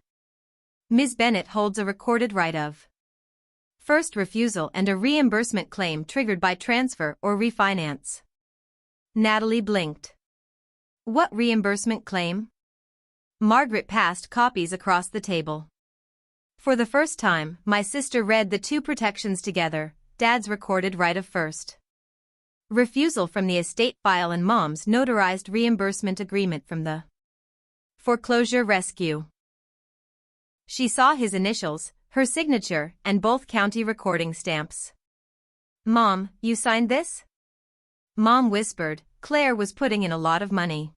[SPEAKER 1] Ms. Bennett holds a recorded right of first refusal and a reimbursement claim triggered by transfer or refinance. Natalie blinked. What reimbursement claim? Margaret passed copies across the table. For the first time, my sister read the two protections together: Dad's recorded right of first refusal from the estate file and Mom's notarized reimbursement agreement from the foreclosure rescue. She saw his initials, her signature, and both county recording stamps. Mom, you signed this? Mom whispered. Claire was putting in a lot of money.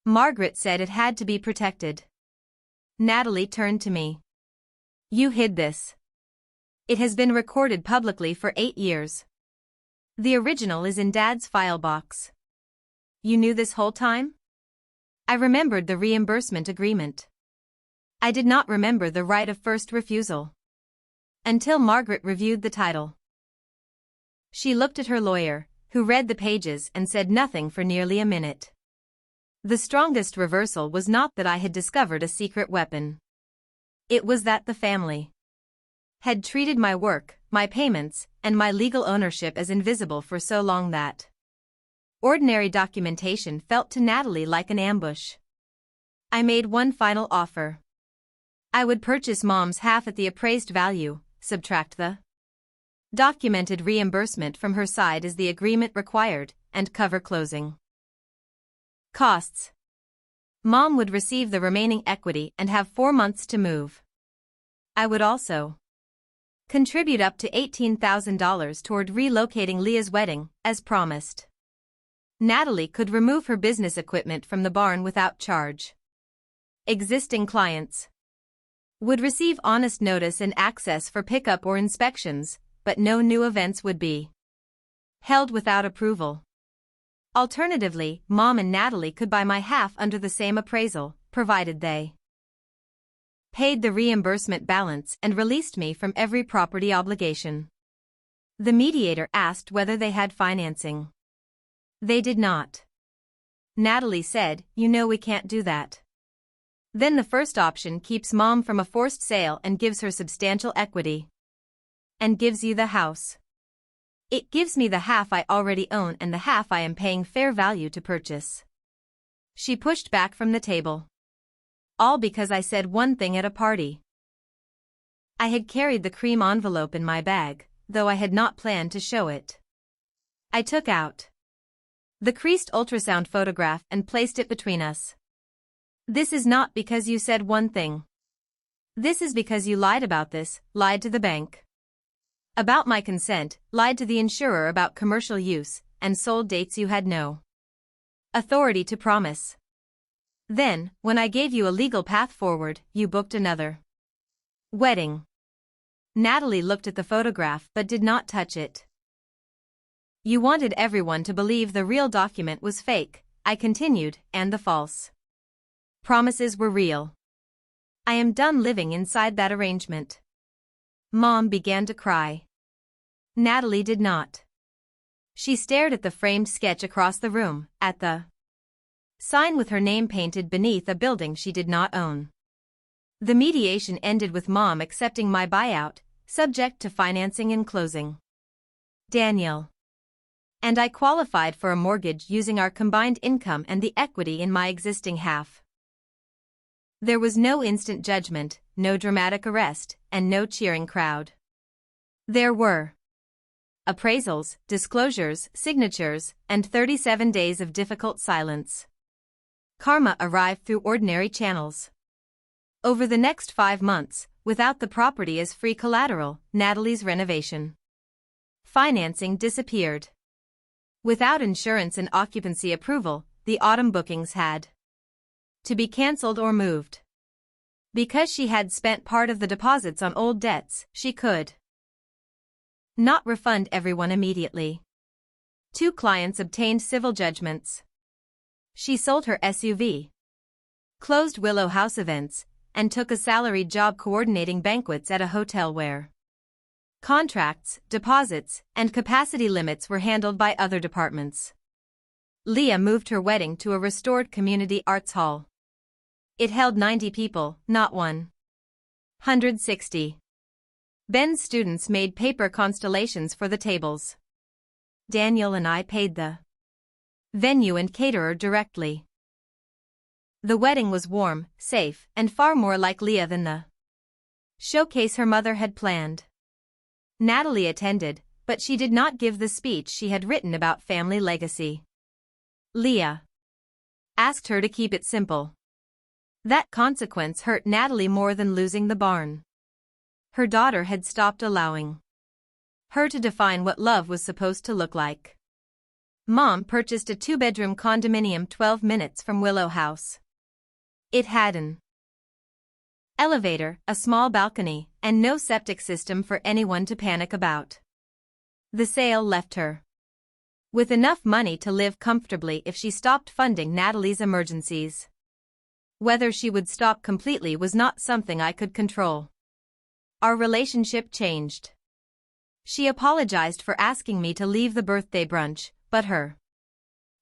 [SPEAKER 1] Margaret said it had to be protected. Natalie turned to me. You hid this. It has been recorded publicly for 8 years. The original is in Dad's file box. You knew this whole time? I remembered the reimbursement agreement. I did not remember the right of first refusal. Until Margaret reviewed the title. She looked at her lawyer, who read the pages and said nothing for nearly a minute. The strongest reversal was not that I had discovered a secret weapon. It was that the family had treated my work, my payments, and my legal ownership as invisible for so long that ordinary documentation felt to Natalie like an ambush. I made one final offer. I would purchase Mom's half at the appraised value, subtract the documented reimbursement from her side as the agreement required, and cover closing costs. Mom would receive the remaining equity and have 4 months to move. I would also contribute up to $18,000 toward relocating Leah's wedding, as promised. Natalie could remove her business equipment from the barn without charge. Existing clients would receive honest notice and access for pickup or inspections, but no new events would be held without approval. Alternatively, Mom and Natalie could buy my half under the same appraisal, provided they paid the reimbursement balance and released me from every property obligation. The mediator asked whether they had financing. They did not. Natalie said, "You know we can't do that." Then the first option keeps Mom from a forced sale and gives her substantial equity. And gives you the house. It gives me the half I already own and the half I am paying fair value to purchase. She pushed back from the table. All because I said one thing at a party. I had carried the cream envelope in my bag, though I had not planned to show it. I took out the creased ultrasound photograph and placed it between us. This is not because you said one thing. This is because you lied about this, lied to the bank about my consent, lied to the insurer about commercial use, and sold dates you had no authority to promise. Then, when I gave you a legal path forward, you booked another wedding. Natalie looked at the photograph but did not touch it. You wanted everyone to believe the real document was fake, I continued, and the false promises were real. I am done living inside that arrangement. Mom began to cry. Natalie did not. She stared at the framed sketch across the room, at the sign with her name painted beneath a building she did not own. The mediation ended with Mom accepting my buyout, subject to financing and closing. Daniel and I qualified for a mortgage using our combined income and the equity in my existing half. There was no instant judgment, no dramatic arrest, and no cheering crowd. There were appraisals, disclosures, signatures, and 37 days of difficult silence. Karma arrived through ordinary channels. Over the next 5 months, without the property as free collateral, Natalie's renovation financing disappeared. Without insurance and occupancy approval, the autumn bookings had to be cancelled or moved. Because she had spent part of the deposits on old debts, she could not refund everyone immediately. 2 clients obtained civil judgments. She sold her SUV, closed Willow House events, and took a salaried job coordinating banquets at a hotel where contracts, deposits, and capacity limits were handled by other departments. Leah moved her wedding to a restored community arts hall. It held 90 people, not 160. Ben's students made paper constellations for the tables. Daniel and I paid the venue and caterer directly. The wedding was warm, safe, and far more like Leah than the showcase her mother had planned. Natalie attended, but she did not give the speech she had written about family legacy. Leah asked her to keep it simple. That consequence hurt Natalie more than losing the barn. Her daughter had stopped allowing her to define what love was supposed to look like. Mom purchased a 2-bedroom condominium 12 minutes from Willow House. It had an elevator, a small balcony, and no septic system for anyone to panic about. The sale left her with enough money to live comfortably if she stopped funding Natalie's emergencies. Whether she would stop completely was not something I could control. Our relationship changed. She apologized for asking me to leave the birthday brunch, but her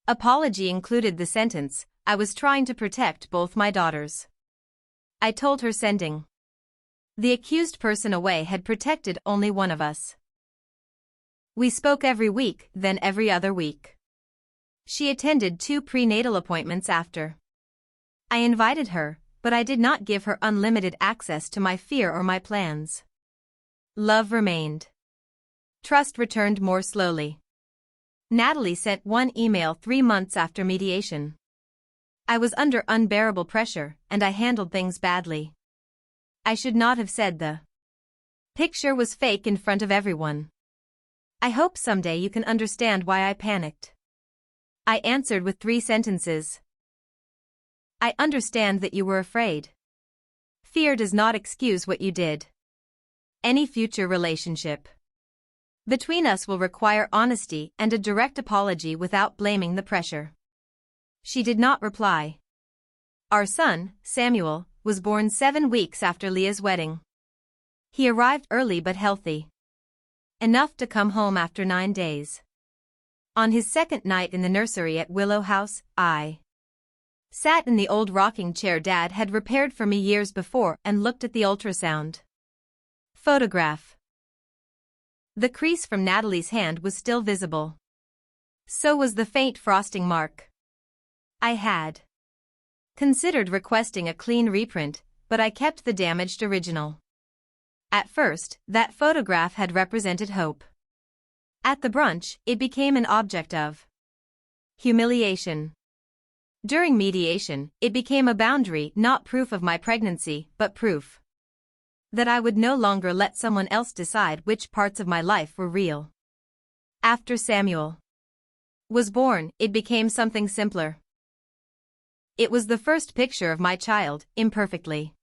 [SPEAKER 1] apology included the sentence, "I was trying to protect both my daughters." I told her sending the accused person away had protected only one of us. We spoke every week, then every other week. She attended 2 prenatal appointments after. I invited her, but I did not give her unlimited access to my fear or my plans. Love remained. Trust returned more slowly. Natalie sent one email 3 months after mediation. I was under unbearable pressure, and I handled things badly. I should not have said the picture was fake in front of everyone. I hope someday you can understand why I panicked. I answered with 3 sentences. I understand that you were afraid. Fear does not excuse what you did. Any future relationship between us will require honesty and a direct apology without blaming the pressure. She did not reply. Our son, Samuel, was born 7 weeks after Leah's wedding. He arrived early but healthy enough to come home after 9 days. On his second night in the nursery at Willow House, I sat in the old rocking chair Dad had repaired for me years before and looked at the ultrasound photograph. The crease from Natalie's hand was still visible. So was the faint frosting mark. I had considered requesting a clean reprint, but I kept the damaged original. At first, that photograph had represented hope. At the brunch, it became an object of humiliation. During mediation, it became a boundary, not proof of my pregnancy, but proof that I would no longer let someone else decide which parts of my life were real. After Samuel was born, it became something simpler. It was the first picture of my child, imperfectly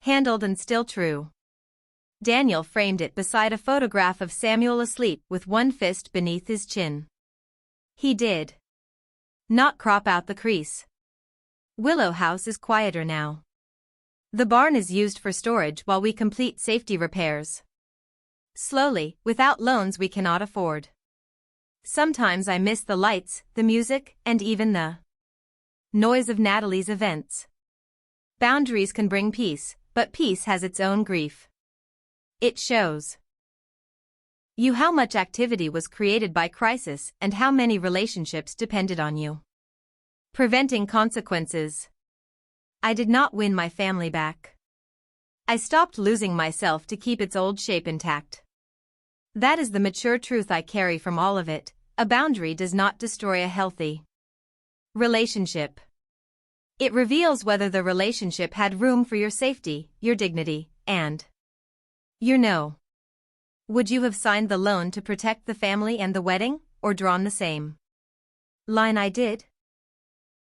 [SPEAKER 1] handled and still true. Daniel framed it beside a photograph of Samuel asleep with one fist beneath his chin. He did not crop out the crease. Willow House is quieter now. The barn is used for storage while we complete safety repairs. Slowly, without loans we cannot afford. Sometimes I miss the lights, the music, and even the noise of Natalie's events. Boundaries can bring peace, but peace has its own grief. It shows you how much activity was created by crisis and how many relationships depended on you. Preventing consequences. I did not win my family back. I stopped losing myself to keep its old shape intact. That is the mature truth I carry from all of it. A boundary does not destroy a healthy relationship. It reveals whether the relationship had room for your safety, your dignity, and your no. Would you have signed the loan to protect the family and the wedding, or drawn the same line I did?